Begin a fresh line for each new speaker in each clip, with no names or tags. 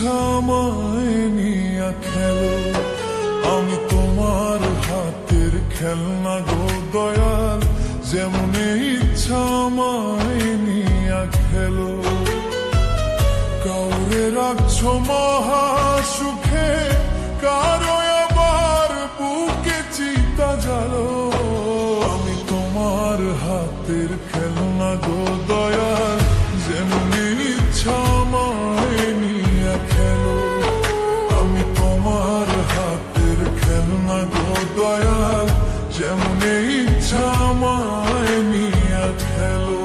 ইচ্ছা আমায় নিয়া খেলো, আমি তোমার হাতের খেলনা গো দয়াল, যেমন ইচ্ছা আমায় নিয়া খেলো। কাউরে রাখছো মহা সুখে, কারো আবার বুকে চিতা জ্বালো, আমি তোমার হাতের খেলনা গো দয়াল, যেমন ইচ্ছা আমায় নিয়া খেলো, আমি তোমার হাতের খেলনা গো দয়াল, যেমন ইচ্ছা আমায় নিয়া খেলো।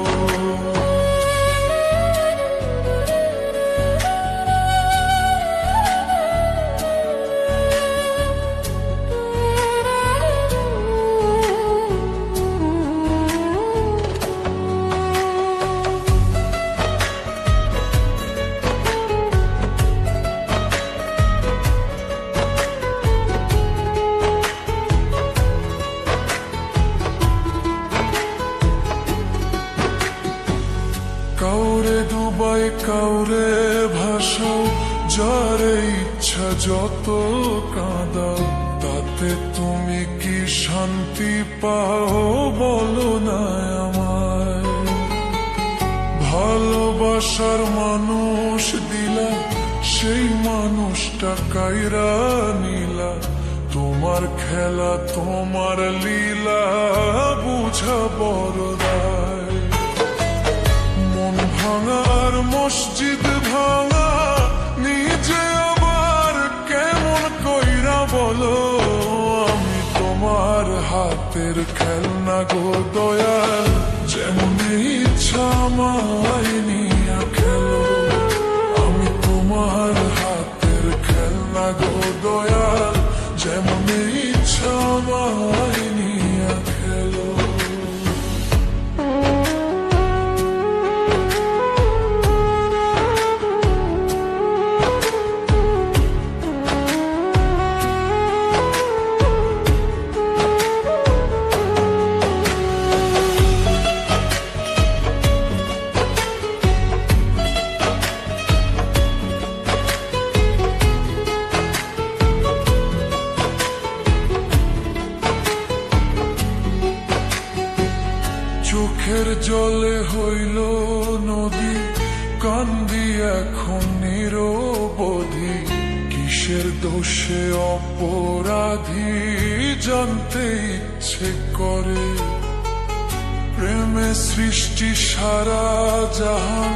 কাউরে ডুবাই কাউরে ভাসাও, যারে ইচ্ছা যত কাঁদাও, তাতে তুমি কি শান্তি পাও বলো না আমায়। ভালোবাসার মানুষ দিলা, সেই মানুষটা কাইরা নিলা, তোমার খেলা তোমার লীলা বুঝা বড় দায়। ভাঙার মসজিদ ভাঙা, নিজে আবার কেমন কইরা বলো, আমি তোমার হাতের খেলনা গো দয়াল, যেমন ইচ্ছা আমায় নিয়া খেলো, আমি তোমার হাতের খেলনা গো দয়াল, যেমন ইচ্ছা আমায় নিয়া খেলো। চোখের জলে হইল নদী, কান্দি এখন নিরবধি, কিসের দোষে অপরাধী জানতে ইচ্ছে করে। প্রেমে সৃষ্টি সারা জাহান,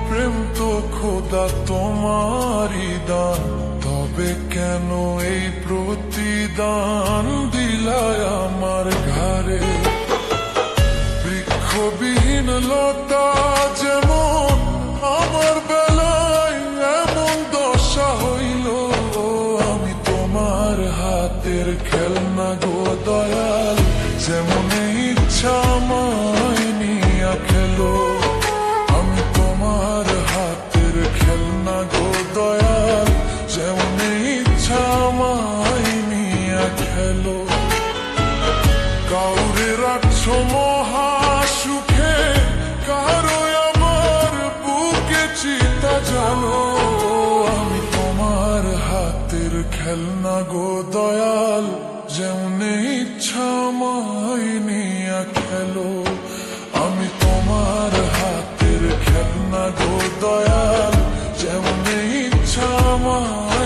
প্রেম তো খোদা তোমারই দান, তবে কেন এই প্রতিদান দিলায় আমার ঘাড়ে। বৃক্ষবিহীন লতা যেমন আমার বেলায় এমন দশা হইল, আমি তোমার হাতের খেলনা গো দয়াল, যেমন ইচ্ছা আমায় নিয়া খেলো, আমি তোমার হাতের খেলনা গো দয়াল, যেমন ইচ্ছা আমায় নিয়া খেলো। কাউরে রাখছো মহা সুখে, কারো আমার বুকে চিতা জানো, আমি তোমার হাতের খেলনা গো দয়াল, যেমন ইচ্ছা আমায় নিয়া খেলো, আমি তোমার হাতের খেলনা গো দয়াল, যেমন ইচ্ছা আমায়